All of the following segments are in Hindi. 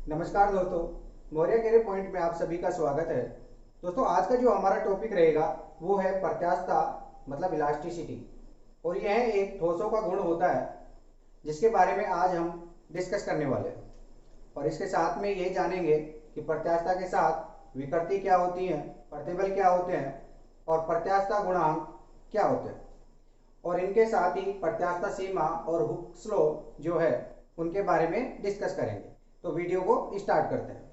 नमस्कार दोस्तों, मौर्य केरे पॉइंट में आप सभी का स्वागत है। दोस्तों, आज का जो हमारा टॉपिक रहेगा वो है प्रत्यास्थता मतलब इलास्टिसिटी। और यह एक ठोसों का गुण होता है जिसके बारे में आज हम डिस्कस करने वाले हैं। और इसके साथ में ये जानेंगे कि प्रत्यास्थता के साथ विकृति क्या होती है, प्रतिबल क्या होते हैं और प्रत्यास्थता गुणांक क्या होते हैं। और इनके साथ ही प्रत्यास्थता सीमा और हुक्स लॉ जो है उनके बारे में डिस्कस करेंगे। तो वीडियो को स्टार्ट करते हैं।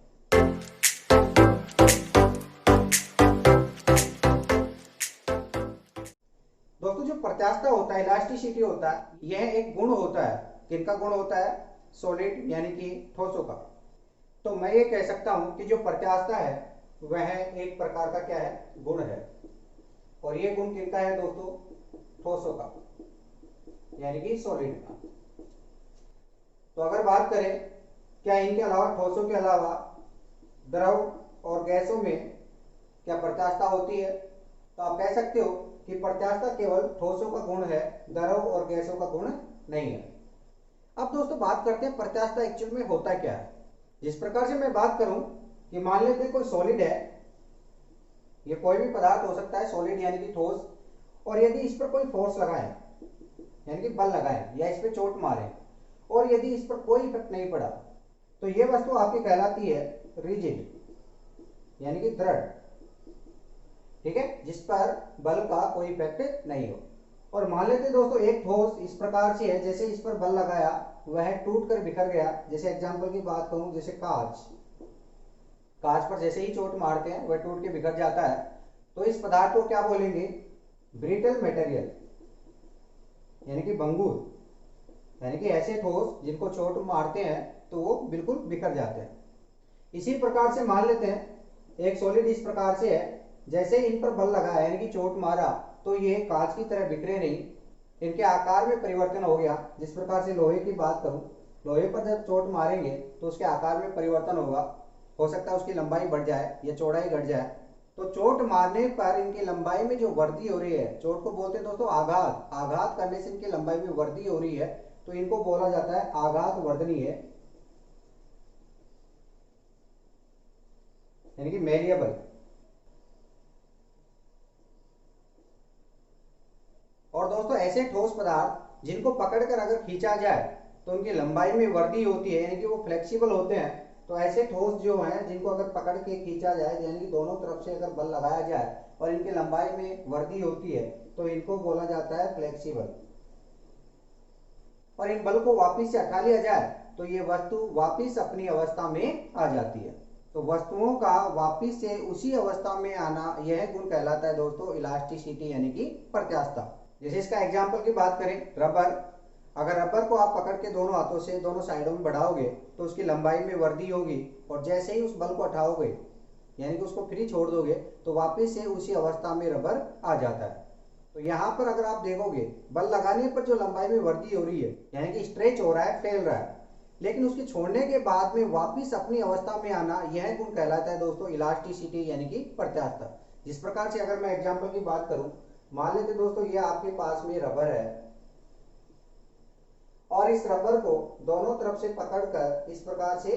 दोस्तों, जो प्रत्यास्थता होता है, इलास्टिसिटी होता है, यह एक गुण होता है। किनका गुण होता है? सॉलिड यानी कि ठोसों का। तो मैं ये कह सकता हूं कि जो प्रत्यास्थता है वह एक प्रकार का क्या है? गुण है। और ये गुण किनका है दोस्तों? ठोसों का यानी कि सॉलिड का। तो अगर बात करें क्या इनके अलावा, ठोसों के अलावा द्रव और गैसों में क्या प्रत्यास्थता होती है? तो आप कह सकते हो कि प्रत्यास्थता केवल ठोसों का गुण है, द्रव और गैसों का गुण नहीं है। अब दोस्तों बात करते हैं प्रत्यास्थता एक्चुअल में होता क्या है। जिस प्रकार से मैं बात करूं कि मान लेते हैं कोई सॉलिड है, ये कोई भी पदार्थ हो सकता है, सॉलिड यानी कि ठोस, और यदि इस पर कोई फोर्स लगाए यानी कि बल लगाए या इस पर चोट मारे और यदि इस पर कोई इफेक्ट नहीं पड़ा तो यह वस्तु आपकी कहलाती है रिजिड यानी कि दृढ़। ठीक है, जिस पर बल का कोई इफेक्ट नहीं हो। और मान लेते दोस्तों एक ठोस इस प्रकार से है, जैसे इस पर बल लगाया वह टूट कर बिखर गया। जैसे एग्जांपल की बात करूं, जैसे कांच, कांच पर जैसे ही चोट मारते हैं वह टूट के बिखर जाता है। तो इस पदार्थ को क्या बोलेंगे? ब्रिटल मटेरियल यानी कि भंगुर, यानी कि ऐसे ठोस जिनको चोट मारते हैं तो वो बिल्कुल बिखर जाते हैं। इसी प्रकार से मान लेते हैं एक सॉलिड इस प्रकार से है, जैसे इन पर बल लगाया यानी कि चोट मारा तो ये कांच की तरह बिखरे नहीं, इनके आकार में परिवर्तन हो गया। जिस प्रकार से लोहे की बात करूं, लोहे पर जब चोट मारेंगे तो उसके आकार में परिवर्तन होगा। हो सकता है उसकी लंबाई बढ़ जाए या चौड़ाई घट जाए। तो चोट मारने पर इनकी लंबाई में जो वृद्धि हो रही है, चोट को बोलते हैं दोस्तों आघात, आघात करने से इनकी लंबाई में वृद्धि हो रही है, तो इनको बोला जाता है आघात वर्धनीय यानी कि मेरिएबल। और दोस्तों ऐसे ठोस पदार्थ जिनको पकड़कर अगर खींचा जाए तो उनकी लंबाई में वृद्धि होती है यानी कि वो फ्लेक्सिबल होते हैं। तो ऐसे ठोस जो हैं जिनको अगर पकड़ के खींचा जाए यानी कि दोनों तरफ से अगर बल लगाया जाए और इनकी लंबाई में वृद्धि होती है तो इनको बोला जाता है फ्लेक्सिबल। और इन बल को वापिस से हटा लिया जाए तो ये वस्तु वापिस अपनी अवस्था में आ जाती है। तो वस्तुओं का वापिस से उसी अवस्था में आना, यह गुण कहलाता है दोस्तों इलास्टिसिटी यानी कि प्रत्यास्थता। जैसे इसका एग्जाम्पल की बात करें, रबर, अगर रबर को आप पकड़ के दोनों हाथों से दोनों साइडों में बढ़ाओगे तो उसकी लंबाई में वृद्धि होगी, और जैसे ही उस बल को हटाओगे यानी कि उसको फ्री छोड़ दोगे तो वापस से उसी अवस्था में रबर आ जाता है। तो यहाँ पर अगर आप देखोगे बल लगाने पर जो लंबाई में वृद्धि हो रही है यानी कि स्ट्रेच हो रहा है, फैल रहा है, लेकिन उसके छोड़ने के बाद में वापस अपनी अवस्था में आना, यह गुण कहलाता है दोस्तों इलास्टिसिटी यानी कि प्रत्यास्थता। जिस प्रकार से अगर मैं एग्जाम्पल की बात करूं, मान लेते दोस्तों ये आपके पास में रबर है और इस रबर को दोनों तरफ से पकड़कर इस प्रकार से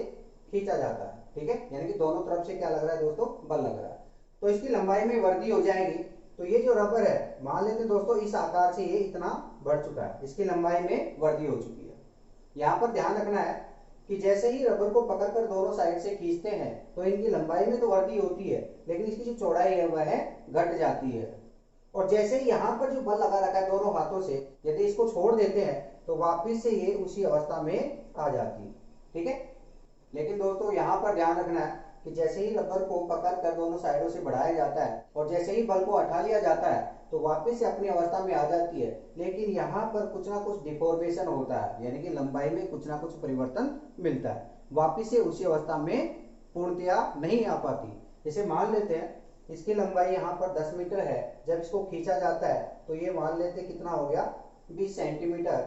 खींचा जाता है। ठीक है, यानी कि दोनों तरफ से क्या लग रहा है दोस्तों? बल लग रहा है। तो इसकी लंबाई में वृद्धि हो जाएगी। तो ये जो रबर है, मान लेते हैं दोस्तों इस आकार से ये इतना बढ़ चुका है, इसकी लंबाई में वृद्धि हो चुकी है। यहाँ पर ध्यान रखना है कि जैसे ही रबर को पकड़कर दोनों साइड से खींचते हैं तो इनकी लंबाई में तो वृद्धि होती है, लेकिन इसकी जो चौड़ाई है वह घट जाती है। और जैसे ही यहाँ पर जो बल लगा रखा है दोनों हाथों से, यदि इसको छोड़ देते हैं तो वापिस से ये उसी अवस्था में आ जाती है। ठीक है, लेकिन दोस्तों यहाँ पर ध्यान रखना है कि जैसे ही रबर को पकड़कर दोनों साइडों से बढ़ाया जाता है और जैसे ही बल को हटा लिया जाता है तो वापस से अपनी अवस्था में आ जाती है, लेकिन यहाँ पर कुछ ना कुछ डिफॉर्मेशन होता है यानी कि लंबाई में कुछ ना कुछ परिवर्तन मिलता है, वापस से उसी अवस्था में पूर्णतया नहीं आ पाती। जैसे मान लेते हैं इसकी लंबाई यहाँ पर 10 मीटर है, जब इसको खींचा जाता है तो ये मान लेते कितना हो गया? 20 सेंटीमीटर।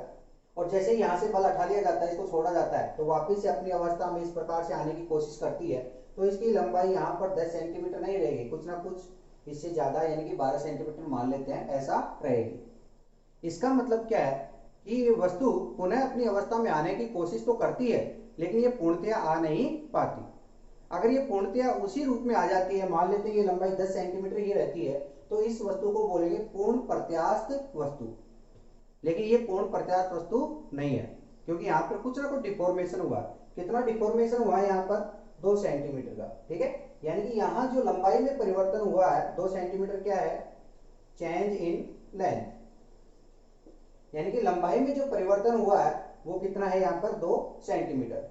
और जैसे ही यहाँ से बल हटा लिया जाता है, इसको छोड़ा जाता है तो वापस से अपनी अवस्था में इस प्रकार से आने की कोशिश करती है। तो इसकी लंबाई यहाँ पर 10 सेंटीमीटर नहीं रहेगी, कुछ ना कुछ इससे ज्यादा यानी कि 12 सेंटीमीटर मान लेते हैं, ऐसा रहेगी। इसका मतलब क्या है कि ये वस्तु पुनः अपनी अवस्था में आने की कोशिश तो करती है, लेकिन ये पूर्णतया आ नहीं पाती। अगर ये पूर्णतया उसी रूप में आ जाती है, मान लेते हैं ये लंबाई 10 सेंटीमीटर ही रहती है, तो इस वस्तु को बोलेंगे पूर्ण प्रत्यास्थ वस्तु। लेकिन ये पूर्ण प्रत्यास्थ वस्तु नहीं है, क्योंकि यहाँ पर कुछ ना कुछ डिफॉर्मेशन हुआ। कितना डिफॉर्मेशन हुआ है यहाँ पर? 2 सेंटीमीटर का। ठीक है, यानी कि यहाँ जो लंबाई में परिवर्तन हुआ है 2 सेंटीमीटर, क्या है? चेंज इन लेंथ, यानी कि लंबाई में जो परिवर्तन हुआ है वो कितना है यहाँ पर? 2 सेंटीमीटर।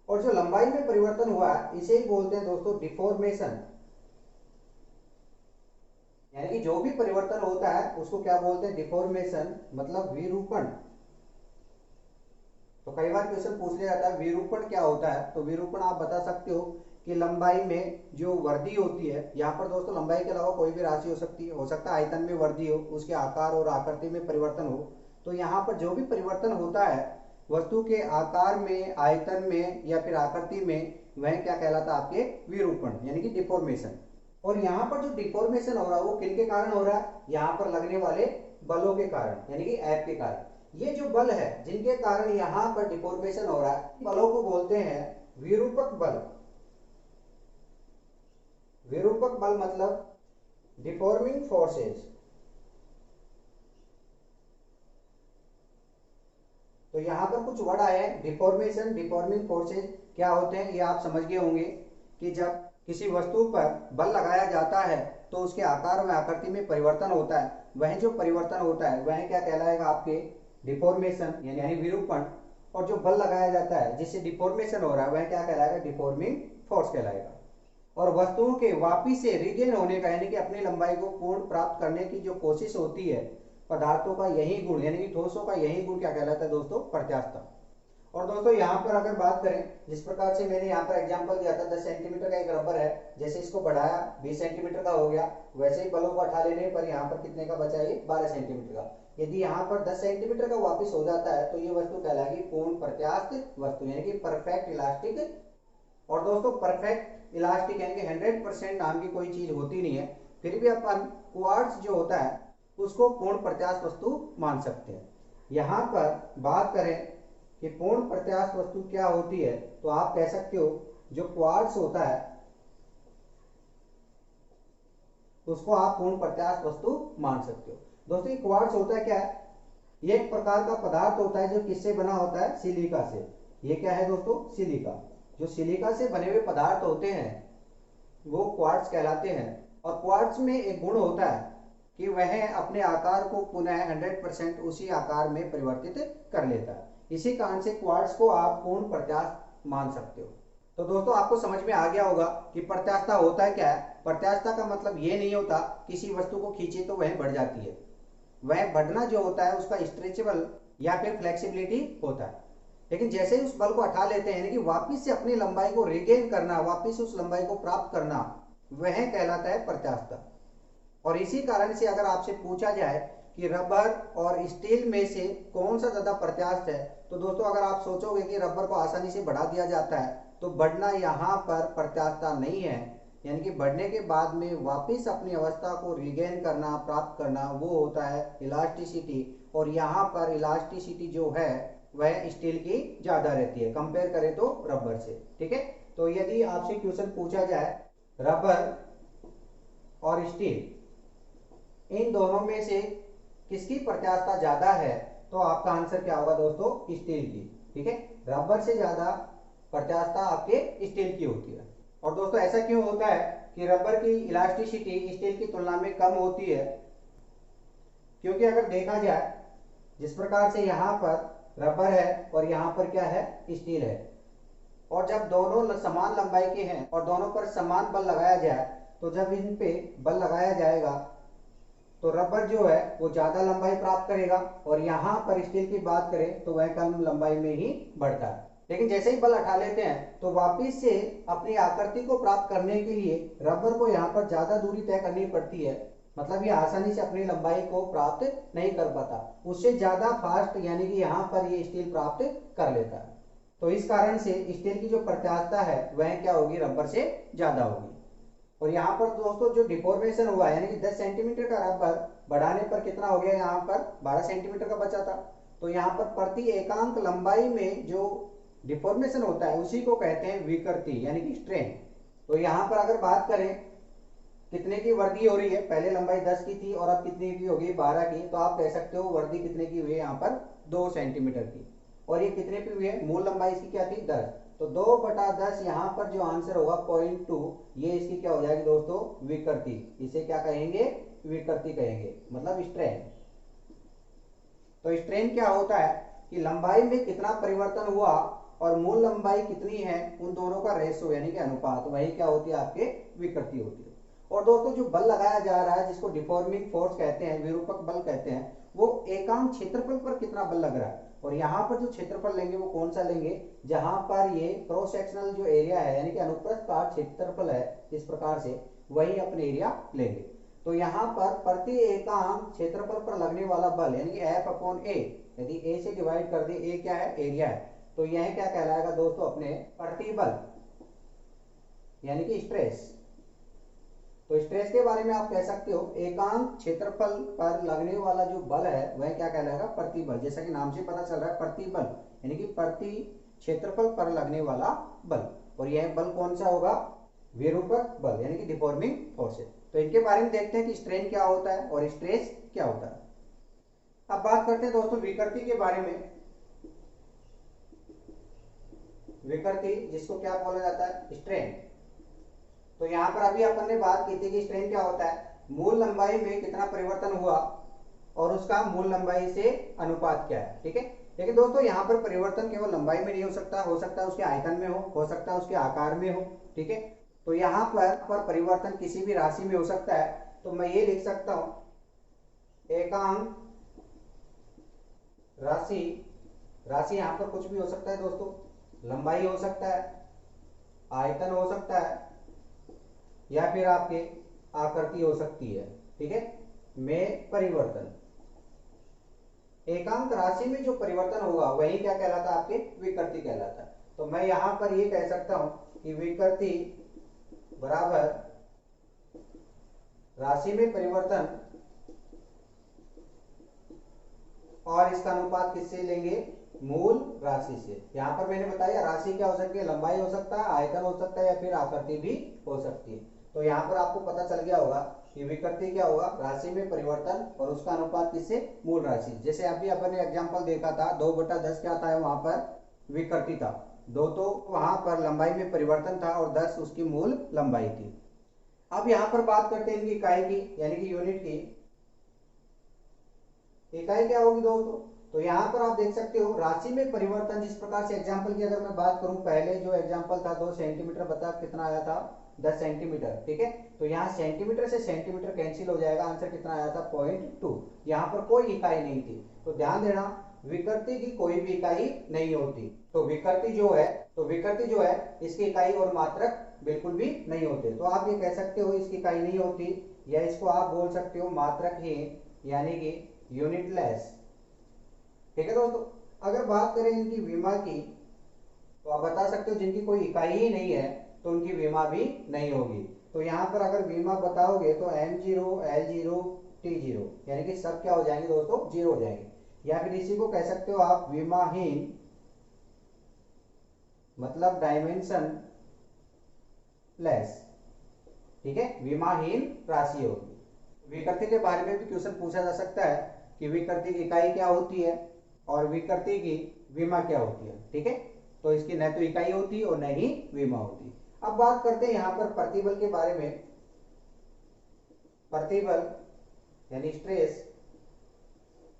और जो लंबाई में परिवर्तन हुआ है इसे ही बोलते हैं दोस्तों डिफॉर्मेशन, यानी कि जो भी परिवर्तन होता है उसको क्या बोलते हैं? डिफॉर्मेशन, मतलब विरूपण। तो कई बार क्वेश्चन पूछ लिया जाता है विरूपण क्या होता है, तो विरूपण आप बता सकते हो कि लंबाई में जो वृद्धि होती है, यहाँ पर दोस्तों लंबाई के अलावा कोई भी राशि हो सकती है, हो सकता है आयतन में वृद्धि हो, उसके आकार और आकृति में परिवर्तन हो। तो यहाँ पर जो भी परिवर्तन होता है वस्तु के आकार में, आयतन में या फिर आकृति में, वह क्या कहलाता है? आपके विरूपण, यानी कि डिफॉर्मेशन। और यहाँ पर जो डिफॉर्मेशन हो रहा है वो किनके कारण हो रहा है? यहाँ पर लगने वाले बलों के कारण, यानी कि F के कारण। ये जो बल है जिनके कारण यहाँ पर डिफॉर्मेशन हो रहा है, बलों को बोलते हैं विरूपक बल। विरूपक बल मतलब डिफॉर्मिंग फोर्सेस। तो यहाँ पर कुछ वर्ड आए हैं, डिफॉर्मेशन, डिफॉर्मिंग फोर्सेस। क्या होते हैं ये आप समझ गए होंगे कि जब किसी वस्तु पर बल लगाया जाता है तो उसके आकार में, आकृति में परिवर्तन होता है। वह जो परिवर्तन होता है वह क्या कहलाएगा? आपके डिफॉर्मेशन, यानी विरूपण। और जो बल लगाया जाता है जिससे डिफॉर्मेशन हो रहा है वह क्या कहलाएगा? डिफॉर्मिंग फोर्स कहलाएगा। और वस्तुओं के वापिस से रिगेन होने का, यानी कि अपनी लंबाई को पूर्ण प्राप्त करने की जो कोशिश होती है पदार्थों का, यही गुण, यानी कि ठोसों का यही गुण क्या कहलाता है दोस्तों? प्रत्यास्थता। और दोस्तों यहाँ पर अगर बात करें, जिस प्रकार से मैंने यहाँ पर एग्जांपल दिया था, 10 सेंटीमीटर का एक रबर है, जैसे इसको बढ़ाया 20 सेंटीमीटर का हो गया, वैसे ही बलों को हटा लेने पर यहाँ पर कितने का बचा? ये 12 सेंटीमीटर का। यदि यहाँ पर 10 सेंटीमीटर का वापिस हो जाता है तो ये वस्तु कहलाएगी पूर्ण प्रत्यास्थ वस्तु, यानी कि परफेक्ट इलास्टिक। और दोस्तों परफेक्ट इलास्टिक यानी कि 100% नाम की कोई चीज होती नहीं है, फिर भी अपन क्वार्ट्ज जो होता है उसको पूर्ण प्रत्यास्थ वस्तु मान सकते हैं। यहाँ पर बात करें कि पूर्ण प्रत्यास्थ वस्तु क्या होती है, तो आप कह सकते हो जो क्वार्ट्ज होता है उसको आप पूर्ण प्रत्यास्थ वस्तु मान सकते हो। दोस्तों ये क्वार्ट्ज होता है क्या है? ये एक प्रकार का पदार्थ होता है जो किससे बना होता है? सिलिका से। ये क्या है दोस्तों? सिलिका। जो सिलिका से बने हुए पदार्थ होते हैं वो क्वार्ट्ज कहलाते हैं। और क्वार्ट्ज में एक गुण होता है कि वह अपने आकार को पुनः 100% उसी आकार में परिवर्तित कर लेता है। इसी कारण से क्वार्ट्ज को आप पूर्ण प्रत्यास्थ मान सकते हो। तो दोस्तों आपको समझ में आ गया होगा कि प्रत्यास्थता होता है क्या है। प्रत्यास्थता का मतलब ये नहीं होता किसी वस्तु को खींचे तो वह बढ़ जाती है। वह बढ़ना जो होता है उसका स्ट्रेचेबल या फिर फ्लेक्सिबिलिटी होता है। लेकिन जैसे ही उस बल को हटा लेते हैं, यानी कि वापिस से अपनी लंबाई को रिगेन करना, वापिस उस लंबाई को प्राप्त करना, वह कहलाता है प्रत्यास्थता। और इसी कारण से अगर आपसे पूछा जाए कि रबर और स्टील में से कौन सा ज्यादा प्रत्यास्थ है, तो दोस्तों अगर आप सोचोगे कि रबर को आसानी से बढ़ा दिया जाता है, तो बढ़ना यहाँ पर प्रत्यास्थता नहीं है। यानी कि बढ़ने के बाद में वापिस अपनी अवस्था को रिगेन करना, प्राप्त करना, वो होता है इलास्टिसिटी। और यहाँ पर इलास्टिसिटी जो है वह स्टील की ज्यादा रहती है कंपेयर करें तो रबर से। ठीक है, तो यदि आपसे क्वेश्चन पूछा जाए रबर और स्टील इन दोनों में से किसकी प्रत्यास्थता ज्यादा है, तो आपका आंसर क्या होगा दोस्तों? स्टील की। ठीक है, रबर से ज्यादा प्रत्यास्थता आपके स्टील की होती है। और दोस्तों ऐसा क्यों होता है कि रबर की इलास्टिसिटी स्टील की तुलना में कम होती है? क्योंकि अगर देखा जाए जिस प्रकार से यहाँ पर रबर है और यहाँ पर क्या है? स्टील है, और जब दोनों समान लंबाई के हैं और दोनों पर समान बल लगाया जाए, तो जब इन पे बल लगाया जाएगा तो रबर जो है वो ज्यादा लंबाई प्राप्त करेगा, और यहाँ पर स्टील की बात करें तो वह कम लंबाई में ही बढ़ता है। लेकिन जैसे ही बल हटा लेते हैं तो वापिस से अपनी आकृति को प्राप्त करने के लिए रबर को यहाँ पर ज्यादा दूरी तय करनी पड़ती है। मतलब ये आसानी से अपनी लंबाई को प्राप्त नहीं कर पाता, उससे ज्यादा फास्ट यानी कि यहाँ पर ये स्टील प्राप्त कर लेता है। तो इस कारण से स्टील की जो प्रत्यास्थता है वह क्या होगी? रबर से ज्यादा होगी। और यहाँ पर दोस्तों जो डिफॉर्मेशन हुआ है, यानी कि 10 सेंटीमीटर का रबर बढ़ाने पर कितना हो गया? यहाँ पर 12 सेंटीमीटर का बचा था। तो यहाँ पर प्रति एकांक लंबाई में जो डिफॉर्मेशन होता है उसी को कहते हैं विकृति यानी कि स्ट्रेन। तो यहाँ पर अगर बात करें कितने की वृद्धि हो रही है, पहले लंबाई 10 की थी और अब कितने की होगी 12 की, तो आप कह सकते हो वृद्धि कितने की हुई है यहाँ पर 2 सेंटीमीटर की। और ये कितने की हुई है, मूल लंबाई इसकी क्या थी 10, तो 2/10 यहाँ पर जो आंसर होगा 0.2, ये इसकी क्या हो जाएगी दोस्तों विकृति। इसे क्या कहेंगे, विकृति कहेंगे, मतलब स्ट्रेन। तो स्ट्रेन क्या होता है कि लंबाई में कितना परिवर्तन हुआ और मूल लंबाई कितनी है, उन दोनों का रेशो यानी कि अनुपात, वही क्या होती है आपके विकृति होती है। और दोस्तों जो बल लगाया जा रहा है जिसको डिफॉर्मिंग फोर्स कहते हैं, विरूपक बल कहते हैं, वो एकांक क्षेत्रफल पर कितना बल लग रहा है। और यहाँ पर जो क्षेत्रफल लेंगे वो कौन सा लेंगे, जहां पर ये क्रॉस सेक्शनल जो एरिया है यानी कि अनुप्रस्थ काट क्षेत्रफल है इस प्रकार से, वही अपने एरिया लेंगे। तो यहाँ पर प्रति एकांक क्षेत्रफल पर लगने वाला बल यानी कि F/A, यदि A से डिवाइड कर दे, A क्या है एरिया है, तो यह क्या कहलाएगा दोस्तों अपने प्रतिबल यानी कि स्ट्रेस। तो स्ट्रेस के बारे में आप कह सकते हो एकांक क्षेत्रफल पर लगने वाला जो बल है वह क्या कहलाएगा प्रतिबल। जैसा कि नाम से पता चल रहा है प्रतिबल यानी कि प्रति क्षेत्रफल पर लगने वाला बल। और यह बल कौन सा होगा, विरूपक बल यानी कि डिफॉर्मिंग फोर्स। तो इनके बारे में देखते हैं कि स्ट्रेन क्या होता है और स्ट्रेस क्या होता है। अब बात करते हैं दोस्तों विकृति के बारे में। विकृति जिसको क्या बोला जाता है, स्ट्रेन। तो यहाँ पर अभी अपन ने बात की थी कि स्ट्रेन क्या होता है, मूल लंबाई में कितना परिवर्तन हुआ और उसका मूल लंबाई से अनुपात क्या है। ठीक है, लेकिन दोस्तों यहाँ पर परिवर्तन केवल लंबाई में नहीं हो सकता है उसके आयतन में हो सकता है उसके आकार में हो। ठीक है, तो यहाँ पर परिवर्तन किसी भी राशि में हो सकता है। तो मैं ये लिख सकता हूं एकांक राशि। राशि यहाँ पर कुछ भी हो सकता है दोस्तों, लंबाई हो सकता है, आयतन हो सकता है, या फिर आपके आकृति हो सकती है। ठीक है, में परिवर्तन, एकांक राशि में जो परिवर्तन होगा वही क्या कहलाता है, आपके विकृति कहलाता है। तो मैं यहां पर ये कह सकता हूं कि विकृति बराबर राशि में परिवर्तन और इसका अनुपात किससे लेंगे, मूल राशि से। यहां पर मैंने बताया राशि क्या हो सकती है, लंबाई हो सकता है, आयतन हो सकता है, या फिर आकृति भी हो सकती है। तो यहां पर आपको पता चल गया होगा कि विकृति क्या होगा, राशि में परिवर्तन और उसका अनुपात किससे, मूल राशि। जैसे अभी अपन ने एग्जांपल देखा था 2/10 क्या था, वहां पर विकृति था, 2 तो वहां पर लंबाई में परिवर्तन था और 10 उसकी मूल लंबाई थी। अब यहां पर बात करते हैं इनकी इकाई की यानी कि यूनिट की। इकाई क्या होगी दोस्तों, तो यहां पर आप देख सकते हो राशि में परिवर्तन, जिस प्रकार से एग्जांपल की अगर मैं बात करूं, पहले जो एग्जांपल था 2 सेंटीमीटर, बता कितना आया था 10 सेंटीमीटर। ठीक है, तो यहाँ सेंटीमीटर से सेंटीमीटर कैंसिल हो जाएगा, आंसर कितना आया था 0.2। यहाँ पर कोई इकाई नहीं थी। तो ध्यान देना विकृति की कोई भी इकाई नहीं होती। तो विकृति जो है इसकी इकाई और मात्रक बिल्कुल भी नहीं होते। तो आप ये कह सकते हो इसकी इकाई नहीं होती, या इसको आप बोल सकते हो मात्रकहीन यानी कि यूनिटलेस। ठीक है दोस्तों, अगर बात करें इनकी विमा की, तो आप बता सकते हो जिनकी कोई इकाई ही नहीं है तो उनकी विमा भी नहीं होगी। तो यहाँ पर अगर विमा बताओगे तो M0, L0, T0 यानी कि सब क्या हो जाएंगे दोस्तों, 0 हो जाएंगे। या फिर इसी को कह सकते हो आप विमाहीन, मतलब डायमेंशन लेस। ठीक है, विमाहीन राशि होगी। विकृति के बारे में भी क्वेश्चन पूछा जा सकता है कि विकृति की इकाई क्या होती है और विकृति की विमा क्या होती है। ठीक है, तो इसकी न तो इकाई होती और न ही विमा होती। अब बात करते हैं यहां पर प्रतिबल के बारे में। प्रतिबल यानी स्ट्रेस।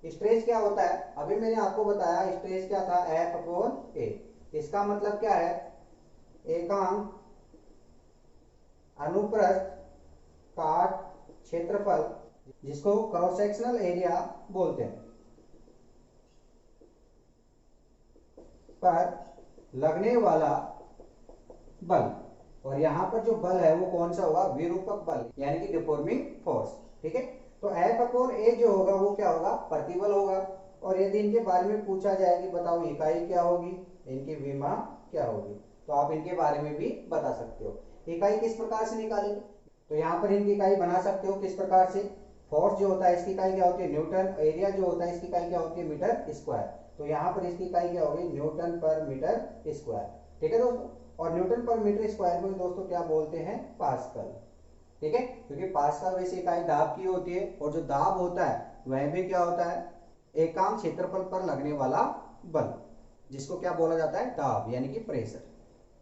स्ट्रेस क्या होता है, अभी मैंने आपको बताया स्ट्रेस क्या था, F/A। इसका मतलब क्या है, एकांक अनुप्रस्थ काट क्षेत्रफल, जिसको क्रॉस सेक्शनल एरिया बोलते हैं, पर लगने वाला बल। और यहां पर जो बल है वो कौन सा होगा, विरूपक बल यानी कि डिफॉर्मिंग फोर्स। ठीक है, तो F/A जो होगा वो क्या होगा, प्रतिबल होगा। और यदि इनके बारे में पूछा जाए कि बताओ इकाई क्या होगी, इनकी विमा क्या होगी, तो आप इनके बारे में भी बता सकते हो। इकाई किस प्रकार से निकालेंगे, तो यहाँ पर इनकी इकाई बना सकते हो किस प्रकार से। फोर्स जो होता है इसकी इकाई क्या होती है, न्यूटन। एरिया जो होता है इसकी इकाई क्या होती है, मीटर स्क्वायर। तो यहाँ पर इसकी इकाई क्या होगी, न्यूटन पर मीटर स्क्वायर। ठीक है दोस्तों, और न्यूटन पर मीटर स्क्वायर को दोस्तों क्या बोलते हैं, पास्कल। ठीक है, क्योंकि पास्कल वैसे इकाई दाब की होती है, और जो दाब होता है वह भी क्या होता है, एकांक क्षेत्रफल पर लगने वाला बल, जिसको क्या बोला जाता है, दाब यानी कि प्रेशर।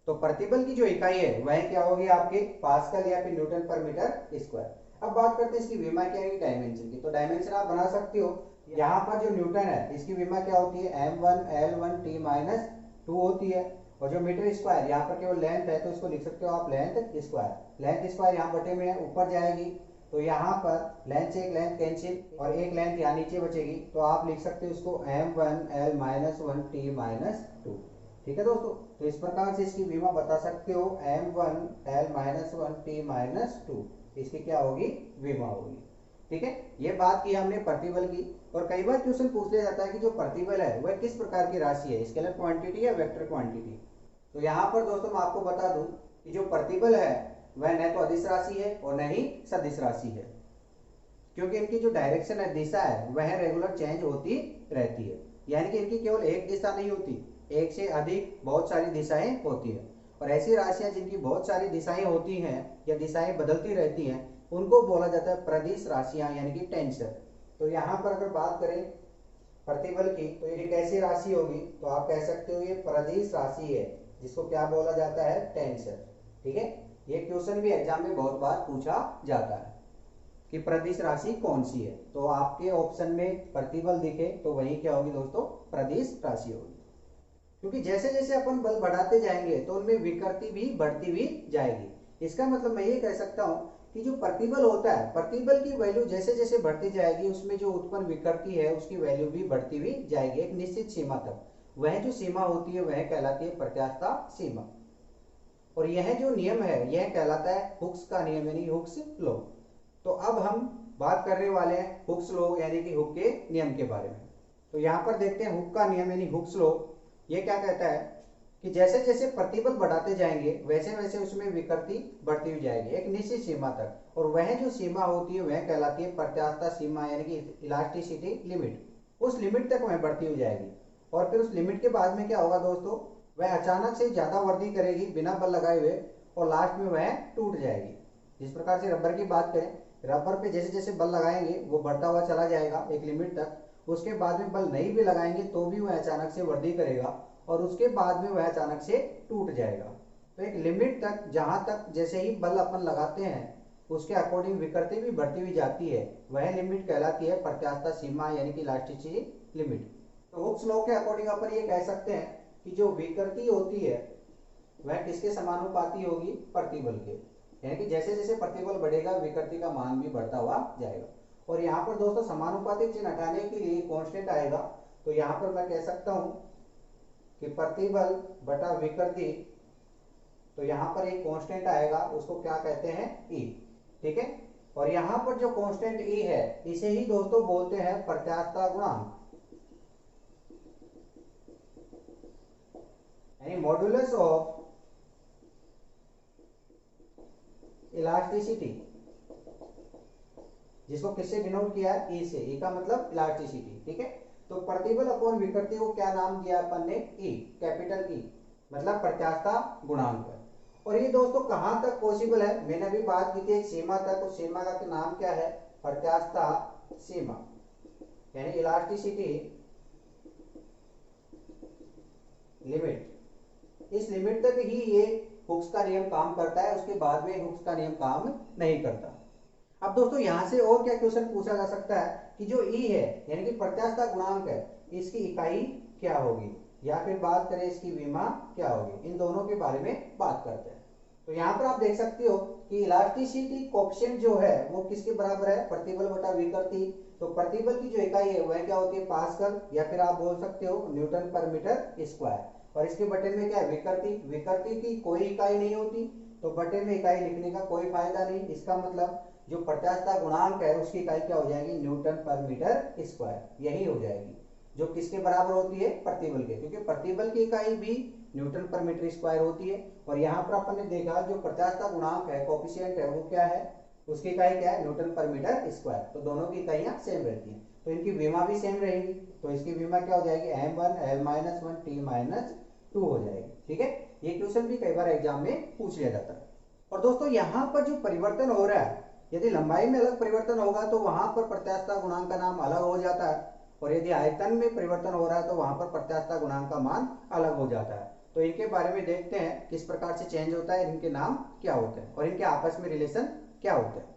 तो प्रतिबल की जो इकाई है वह क्या होगी आपके, पास्कल या फिर न्यूटन पर मीटर स्क्वायर। अब बात करते हैं इसकी विमा क्या है, डायमेंशन की। तो डायमेंशन आप बना सकते हो, यहाँ पर जो न्यूटन है इसकी विमा क्या होती है, m1l1t-2 होती है, और जो मीटर स्क्वायर यहाँ पर केवल लेंथ है तो इसको लिख सकते हो आप लेंथ स्क्वायर। लेंथ स्क्वायर यहाँ बटे में है, ऊपर जाएगी तो यहाँ पर लेंथ से एक लेंथ कैंसिल और एक लेंथ यहाँ नीचे बचेगी, तो आप लिख सकते हो इसको m1l-1t-2। ठीक है दोस्तों, तो इस प्रकार से इसकी विमा बता सकते हो m1l-1t-2, इसकी क्या होगी, विमा होगी। ठीक है, ये बात की हमने प्रतिबल की। और कई बार क्वेश्चन पूछ लिया जाता है कि जो प्रतिबल है वह किस प्रकार की राशि है, स्केलर क्वांटिटी या वेक्टर क्वांटिटी। तो यहाँ पर दोस्तों मैं आपको बता दूं कि जो प्रतिबल है वह न तो अदिश राशि है और न ही सदिश राशि है, क्योंकि इनकी जो डायरेक्शन है, दिशा है, वह रेगुलर चेंज होती रहती है। यानी कि इनकी केवल एक दिशा नहीं होती, एक से अधिक बहुत सारी दिशाएं होती है। और ऐसी राशियां जिनकी बहुत सारी दिशाएं होती हैं या दिशाएं बदलती रहती हैं, उनको बोला जाता है प्रदिश राशियां यानी कि टेंसर। तो यहाँ पर अगर बात करें प्रतिबल की, तो ये कैसी राशि होगी, तो आप कह सकते हो ये प्रदिश राशि है, जिसको क्या बोला जाता है, टेंसर। ठीक है, ये क्वेश्चन भी एग्जाम में बहुत बार पूछा जाता है कि प्रदिश राशि कौन सी है। तो आपके ऑप्शन में प्रतिबल दिखे तो वही क्या होगी दोस्तों, प्रदिश राशि होगी। क्योंकि जैसे जैसे अपन बल बढ़ाते जाएंगे तो उनमें विकृति भी बढ़ती हुई जाएगी। इसका मतलब मैं ये कह सकता हूं कि जो प्रतिबल होता है, प्रतिबल की वैल्यू जैसे जैसे बढ़ती जाएगी उसमें जो उत्पन्न विकृति है उसकी वैल्यू भी बढ़ती हुई जाएगी एक निश्चित सीमा तक। वह जो सीमा होती है वह कहलाती है प्रत्यास्थता सीमा, और यह जो नियम है यह कहलाता है हुक्स का नियम यानी हुक्स लॉ। तो अब हम बात करने वाले हैं हुक्स लॉ यानी कि हुक के नियम के बारे में। तो यहाँ पर देखते हैं हुक का नियम यानी हुक्स लॉ। ये क्या कहता है कि जैसे जैसे प्रतिबल बढ़ाते जाएंगे वैसे वैसे उसमें विकृति बढ़ती हुई जाएगी एक निश्चित सीमा तक, और वह जो सीमा होती है वह कहलाती है प्रत्यास्थता सीमा यानी कि इलास्टिसिटी लिमिट। उस लिमिट तक वह बढ़ती हुई जाएगी, और फिर उस लिमिट के बाद में क्या होगा दोस्तों, वह अचानक से ज्यादा वृद्धि करेगी बिना बल लगाए हुए, और लास्ट में वह टूट जाएगी। जिस प्रकार से रबर की बात करें, रबर पे जैसे जैसे बल लगाएंगे वो बढ़ता हुआ चला जाएगा एक लिमिट तक, उसके बाद में बल नहीं भी लगाएंगे तो भी वह अचानक से वृद्धि करेगा, और उसके बाद में वह अचानक से टूट जाएगा। तो एक लिमिट तक, जहां तक जैसे ही बल अपन लगाते हैं उसके अकॉर्डिंग विकृति भी बढ़ती हुई जाती है, वह लिमिट कहलाती है प्रत्यास्थता सीमा यानी कि इलास्टिसिटी लिमिट। तो हुक्स लॉ के अकॉर्डिंग अपन ये कह सकते हैं कि जो विकृति होती है वह किसके समानुपाती होगी, प्रतिबल के। यानी कि जैसे जैसे प्रतिबल बढ़ेगा विकृति का मान भी बढ़ता हुआ जाएगा। और यहाँ पर दोस्तों समानुपातिक चिन्ह हटाने के लिए कांस्टेंट आएगा, तो यहाँ पर मैं कह सकता हूं कि प्रतिबल बटा विकृति, तो यहाँ पर एक कांस्टेंट आएगा, उसको क्या कहते हैं, ई। ठीक है, और यहाँ पर जो कांस्टेंट ई है इसे ही दोस्तों बोलते हैं प्रत्यास्थता गुणांक यानी मॉड्यूलस ऑफ इलास्टिसिटी, जिसको किससे डिनोट किया है, ई से। ई का मतलब इलास्टिसिटी। ठीक है, तो प्रतिबल अपॉन विकृति को क्या नाम दिया अपन ने, ई, कैपिटल ई, मतलब प्रत्यास्थता गुणांक है। और ये दोस्तों कहां तक पॉसिबल है, मैंने अभी बात की थी एक सीमा तक, उस सीमा का नाम क्या है, प्रत्यास्थता सीमा यानी इलास्टिसिटी लिमिट। इस लिमिट तक ही ये हुक्स का नियम काम करता है, उसके बाद में हुक्स का नियम काम नहीं करता। अब दोस्तों यहां से और क्या क्वेश्चन पूछा जा सकता है कि जो ई है यानी कि प्रत्यास्थता गुणांक है, इसकी इकाई क्या होगी, या फिर बात करें इसकी विमा क्या होगी। इन दोनों के बारे में बात करते हैं। तो यहाँ पर आप देख सकते हो कि इलास्टिसिटी कोएफिशिएंट जो है वो किसके बराबर है, प्रतिबल बटा विकृति। तो प्रतिबल की जो इकाई है वह क्या होती है, पास्कल, या फिर आप बोल सकते हो न्यूटन पर मीटर स्क्वायर। और इसके बटे में क्या है, विकृति। विकृति की कोई इकाई नहीं होती, तो बटे में इकाई लिखने का कोई फायदा नहीं। इसका मतलब जो प्रत्यास्थता गुणांक है उसकी इकाई क्या हो जाएगी, न्यूटन पर मीटर स्क्वायर, यही हो जाएगी, जो किसके बराबर होती है, प्रतिबल के। क्योंकि प्रतिबल की इकाई भी न्यूटन पर मीटर स्क्वायर होती है। और यहाँ पर अपन ने देखा जो प्रत्यास्थता गुणांक है, कोएफिशिएंट है, वो क्या है, उसकी इकाई क्या है, न्यूटन पर मीटर स्क्वायर। तो दोनों की इकाइयां सेम रहती हैं। तो इनकी विमा भी सेम रहेगी, तो इसकी विमा क्या हो जाएगी, m1 l-1 t-2 हो जाएगी। ठीक है, ये क्वेश्चन भी कई बार एग्जाम में पूछ लिया जाता है। और दोस्तों यहाँ पर जो परिवर्तन हो रहा है, यदि लंबाई में अलग परिवर्तन होगा तो वहां पर प्रत्यास्थता गुणांक का नाम अलग हो जाता है, और यदि आयतन में परिवर्तन हो रहा है तो वहां पर प्रत्यास्थता गुणांक का मान अलग हो जाता है। तो इनके बारे में देखते हैं किस प्रकार से चेंज होता है, इनके नाम क्या होते हैं और इनके आपस में रिलेशन क्या होते हैं।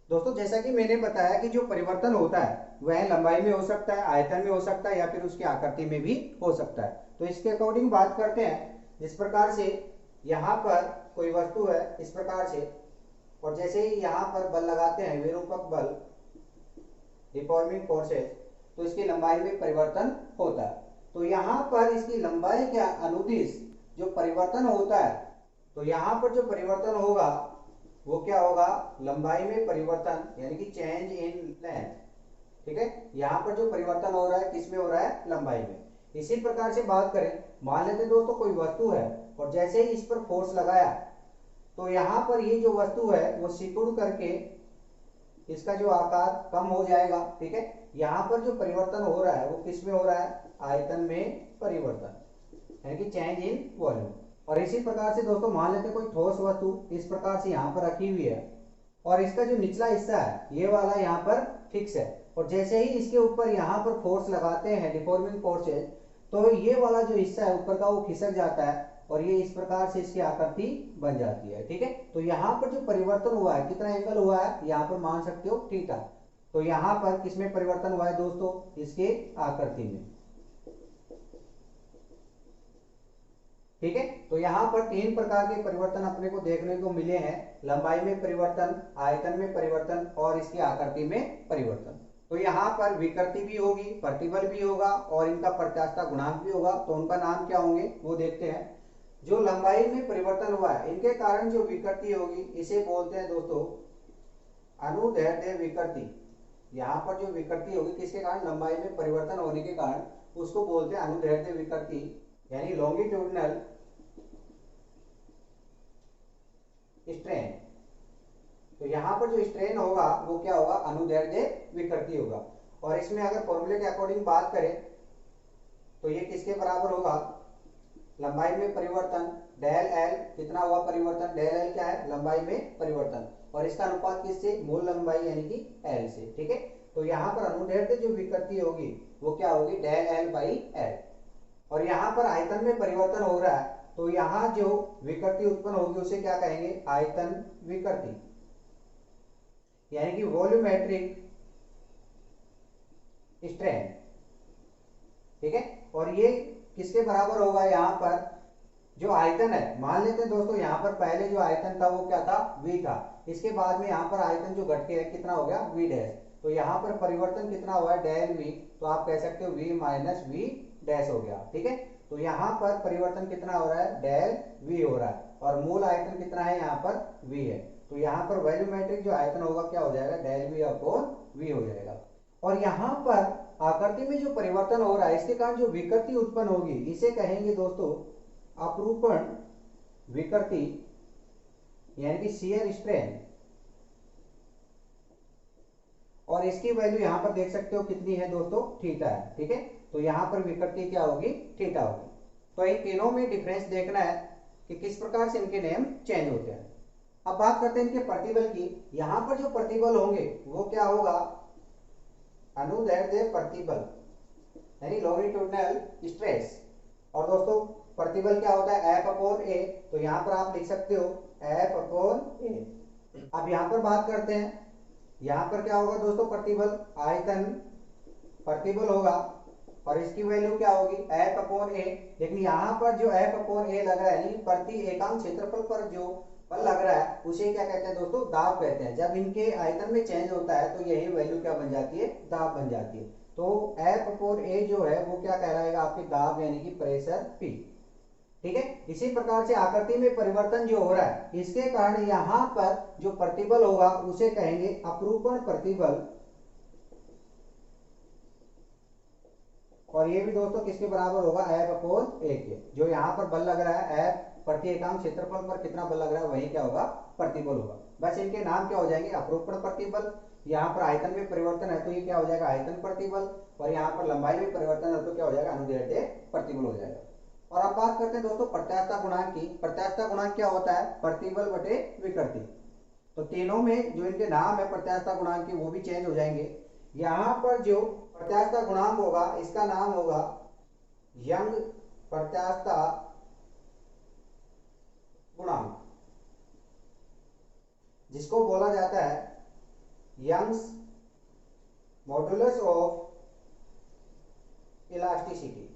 दोस्तों जैसा कि मैंने बताया कि जो परिवर्तन होता है वह लंबाई में हो सकता है, आयतन में हो सकता है, या फिर उसकी आकृति में भी हो सकता है। तो इसके अकॉर्डिंग बात करते हैं, जिस प्रकार से यहाँ पर कोई वस्तु है इस प्रकार से, और जैसे ही यहाँ पर बल लगाते हैं विरूपक बल, डिफॉर्मिंग फोर्सेस, तो इसकी लंबाई में परिवर्तन होता है। तो यहाँ पर इसकी लंबाई के अनुदिश जो परिवर्तन होता है, तो यहाँ पर जो परिवर्तन होगा वो क्या होगा, लंबाई में परिवर्तन, यानी कि चेंज इन लेंथ। ठीक है, यहाँ पर जो परिवर्तन हो रहा है किसमें हो रहा है, लंबाई में। इसी प्रकार से बात करें, मान लेते दोस्तों कोई वस्तु है और जैसे ही इस पर फोर्स लगाया तो यहाँ पर ये जो वस्तु है वो सिकुड़ करके इसका जो आकार कम हो जाएगा। ठीक है, यहाँ पर जो परिवर्तन हो रहा है वो किसमें हो रहा है, आयतन में परिवर्तन, यानी कि चेंज इन वॉल्यूम। और इसी प्रकार से दोस्तों मान लेते कोई ठोस वस्तु इस प्रकार से यहाँ पर रखी हुई है और इसका जो निचला हिस्सा है ये वाला यहाँ पर फिक्स है, और जैसे ही इसके ऊपर यहाँ पर फोर्स लगाते हैं डिफॉर्मिंग फोर्सेज, तो ये वाला जो हिस्सा है ऊपर का वो खिसक जाता है और ये इस प्रकार से इसकी आकृति बन जाती है। ठीक है, तो यहाँ पर जो परिवर्तन हुआ है, कितना एंगल हुआ है, यहाँ पर मान सकते हो थीटा। तो यहाँ पर किसमें परिवर्तन हुआ है दोस्तों, इसके आकृति में। ठीक है, तो यहाँ पर तीन प्रकार के परिवर्तन अपने को देखने को मिले हैं, लंबाई में परिवर्तन, आयतन में परिवर्तन और इसकी आकृति में परिवर्तन। तो यहाँ पर विकृति भी होगी, प्रतिबल भी होगा और इनका प्रत्यास्थता गुणांक भी होगा। तो उनका नाम क्या होंगे वो देखते हैं। जो लंबाई में परिवर्तन हुआ है इनके कारण जो विकृति होगी इसे बोलते हैं दोस्तों अनुदैर्ध्य विकृति। यहाँ पर जो विकृति होगी किसके कारण, लंबाई में परिवर्तन होने के कारण, उसको बोलते हैं अनुदैर्ध्य विकृति, यानी लॉन्गिट्यूडिनल स्ट्रेन। तो यहाँ पर जो स्ट्रेन होगा वो क्या होगा, अनुदैर्ध्य विकृति होगा। और इसमें अगर फॉर्मूले के अकॉर्डिंग बात करें तो ये किसके बराबर होगा, लंबाई में परिवर्तन डेल एल, कितना हुआ परिवर्तन, डेल एल क्या है, लंबाई में परिवर्तन, और इसका अनुपात किससे, मूल लंबाई यानी कि एल से। ठीक है, तो यहाँ पर अनुदैर्ध्य जो विकृति होगी वो क्या होगी, डेल एल बाई एल। और यहाँ पर आयतन में परिवर्तन हो रहा है तो यहाँ जो विकृति उत्पन्न होगी उसे क्या कहेंगे, आयतन विकृति, यानी कि वॉल्यूमेट्रिक स्ट्रेन। ठीक है, और ये किसके बराबर होगा, यहाँ पर जो आयतन है, मान लेते हैं दोस्तों यहाँ पर पहले जो आयतन था वो क्या था, v था, इसके बाद में यहाँ पर आयतन जो घट के है कितना हो गया, v डैश। तो यहाँ पर परिवर्तन कितना हुआ है, डेल v, तो आप कह सकते हो v माइनस v डैश हो गया। ठीक है, तो यहाँ पर परिवर्तन कितना हो रहा है, डेल v हो रहा है, और मूल आयतन कितना है, यहाँ पर v है। तो यहाँ पर वॉल्यूमेट्रिक जो आयतन होगा क्या हो जाएगा, डेल v अपॉन v हो जाएगा। और यहाँ पर आकृति में जो परिवर्तन हो रहा है इसके कारण जो विकृति उत्पन्न होगी इसे कहेंगे दोस्तों अपरूपण विकृति, यानी कि शियर स्ट्रेन। और इसकी वैल्यू यहाँ पर देख सकते हो कितनी है दोस्तों, थीटा है। ठीक है, तो यहाँ पर विकृति क्या होगी, थीटा होगी। तो इन तीनों में डिफरेंस देखना है कि किस प्रकार से इनके नेम चेंज होते हैं। अब बात करते हैं इनके प्रतिबल की। यहाँ पर जो प्रतिबल होंगे वो क्या होगा, अनुदैर्ध्य प्रतिबल, यानी लॉन्गिट्यूडिनल स्ट्रेस। और दोस्तों प्रतिबल क्या होता है, एफ अपॉन ए, तो यहाँ पर आप लिख सकते हो एफ अपॉन ए। अब यहाँ पर बात करते हैं, यहाँ पर क्या होगा दोस्तों, प्रतिबल, आयतन प्रतिबल होगा और इसकी वैल्यू क्या होगी, एफ अपॉन ए। लेकिन यहाँ पर जो एफ अपॉन ए लग रहा है, यानी प्रति एकांक क्षेत्रफल पर जो बल लग रहा है उसे क्या कहते हैं दोस्तों, दाब कहते हैं। जब इनके आयतन में चेंज होता है तो यही वैल्यू क्या बन जाती है, दाब बन जाती है। तो एफ अपॉन ए जो है वो क्या कहलाएगा, आपकी दाब यानी कि प्रेशर पी। ठीक है, इसी प्रकार से आकृति में परिवर्तन जो हो रहा है इसके कारण यहाँ पर जो प्रतिबल होगा उसे कहेंगे अपरूपण प्रतिबल। और ये भी दोस्तों किसके बराबर होगा, एफ अपॉन ए के। जो यहाँ पर बल लग रहा है एफ प्रति एकांक क्षेत्रफल पर कितना बल लग रहा है वही क्या होगा, प्रतिबल होगा। बस इनके नाम क्या हो जाएंगे, अपरूपण प्रतिबल। यहाँ पर आयतन में परिवर्तन है तो ये क्या हो जाएगा, आयतन प्रतिबल, और यहाँ पर लंबाई में परिवर्तन है तो क्या हो जाएगा, अनुदैर्ध्य प्रतिबल हो जाएगा। और अब बात करते हैं दोस्तों प्रत्यास्थता गुणांक की। प्रत्यास्थता गुणांक क्या होता है, प्रतिबल बटे विकृति। तो तीनों में जो इनके नाम है प्रत्यास्थता गुणांक के वो भी चेंज हो जाएंगे। यहाँ पर जो प्रत्यास्थता गुणांक होगा इसका नाम होगा यंग प्रत्यास्थता गुणांक, जिसको बोला जाता है यंग्स मॉडुलस ऑफ इलास्टिसिटी,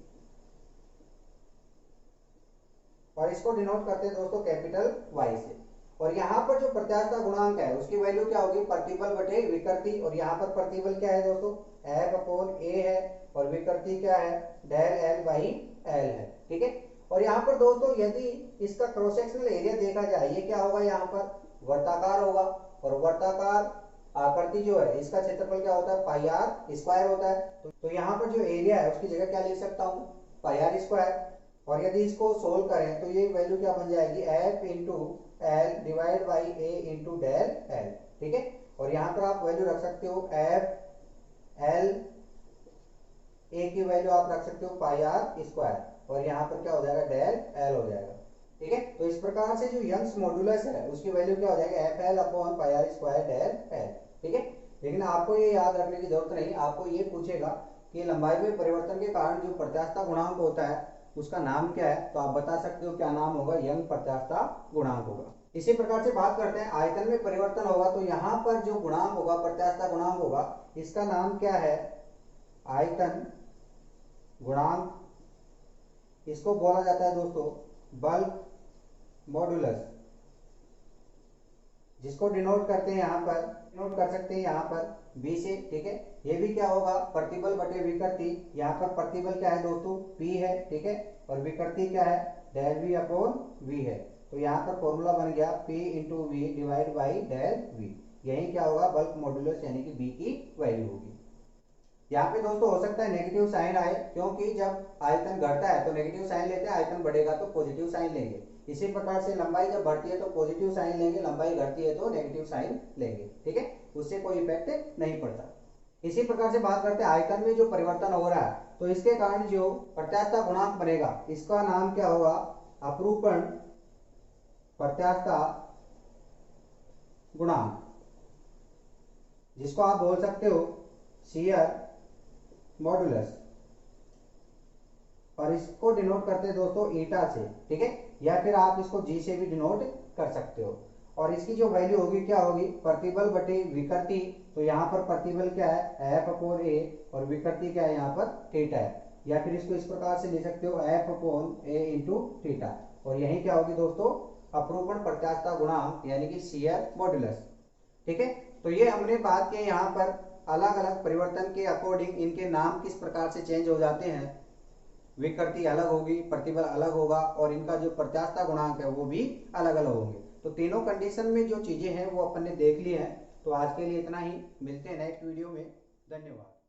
और इसको डिनोट करते हैं दोस्तों कैपिटल वाई से। और यहाँ पर जो प्रत्यास्थता गुणांक है उसकी वैल्यू क्या होगी, प्रतिबल बटे विकृति। और यहाँ पर प्रतिबल क्या है दोस्तों, एफ अपॉन ए है, और विकृति क्या है, डेल एल बाई एल है, ठीक है। और यहाँ पर दोस्तों यदि इसका क्रॉस सेक्शनल एरिया देखा जाए, ये क्या होगा, यहाँ पर वर्ताकार होगा, और वर्ताकार आकृति जो है इसका क्षेत्रफल क्या होता है, पाई आर स्क्वायर होता है। तो यहाँ पर जो एरिया है उसकी जगह क्या लिख सकता हूँ, पाई आर स्क्वायर। और यदि इसको सोल्व करें तो ये वैल्यू क्या बन जाएगी, F into L divide by A into del L, ठीक है। और यहाँ पर आप वैल्यू रख सकते हो एफ एल, ए की वैल्यू आप रख सकते हो पाई आर स्क्वायर, और यहाँ पर क्या हो जाएगा, डेल एल हो जाएगा, ठीक है। तो इस प्रकार से जो यंग्स मॉडुलस है उसकी वैल्यू क्या हो जाएगी, F L upon pi R square del L, ठीक है। लेकिन आपको ये याद रखने की जरूरत नहीं, आपको ये पूछेगा कि लंबाई में परिवर्तन के कारण जो प्रत्यास्थता गुणांक होता है उसका नाम क्या है, तो आप बता सकते हो क्या नाम होगा, यंग प्रत्यास्थता गुणांक होगा। इसी प्रकार से बात करते हैं आयतन में परिवर्तन होगा, तो यहाँ पर जो गुणांक होगा, प्रत्यास्थता गुणांक होगा, इसका नाम क्या है, आयतन गुणांक। इसको बोला जाता है दोस्तों बल्क मॉडुलस, जिसको डिनोट करते हैं यहाँ पर, डिनोट कर सकते हैं यहाँ पर बी से, ठीक है। ये भी क्या होगा, प्रतिबल बटे विकृति। यहाँ पर प्रतिबल क्या है दोस्तों, P है, ठीक है, और विकृति क्या है, डेल V अपॉन V है। तो यहाँ पर फॉर्मूला बन गया P into V divide by del V। यही क्या होगा, बल्क मॉडुलस यानी कि B की वैल्यू होगी। यहाँ पे दोस्तों हो सकता है नेगेटिव साइन आए, क्योंकि जब आयतन घटता है तो नेगेटिव साइन लेते हैं, आयतन बढ़ेगा तो पॉजिटिव साइन लेंगे। इसी प्रकार से लंबाई जब बढ़ती है तो पॉजिटिव साइन लेंगे, लंबाई घटती है तो नेगेटिव साइन लेंगे, ठीक है, उससे कोई इफेक्ट नहीं पड़ता। इसी प्रकार से बात करते हैं आयतन में जो परिवर्तन हो रहा है, तो इसके कारण जो प्रत्यास्थता गुणांक बनेगा इसका नाम क्या होगा, अपरूपण प्रत्यास्थता गुणांक, जिसको आप बोल सकते हो शियर मॉडुलस, और इसको डिनोट करते हैं दोस्तों ईटा से, ठीक है, या फिर आप इसको जी से भी डिनोट कर सकते हो। और इसकी जो वैल्यू होगी क्या होगी, प्रतिबल बटे विकृति। तो यहाँ पर प्रतिबल क्या है, एफ अपॉन ए, और विकृति क्या है, यहाँ पर थीटा है, या फिर इसको इस प्रकार से लिख सकते हो एफ अपॉन ए इंटू थीटा। और यही क्या होगी दोस्तों, अपरूपण प्रत्यास्थता गुणांक यानी कि शियर मॉडुलस, ठीक है। तो ये हमने बात की यहाँ पर अलग अलग परिवर्तन के अकॉर्डिंग इनके नाम किस प्रकार से चेंज हो जाते हैं। विकृति अलग होगी, प्रतिबल अलग होगा, और इनका जो प्रत्यास्थता गुणांक है वो भी अलग अलग होंगे। तो तीनों कंडीशन में जो चीजें हैं वो अपन ने देख ली हैं। तो आज के लिए इतना ही, मिलते हैं नेक्स्ट वीडियो में, धन्यवाद।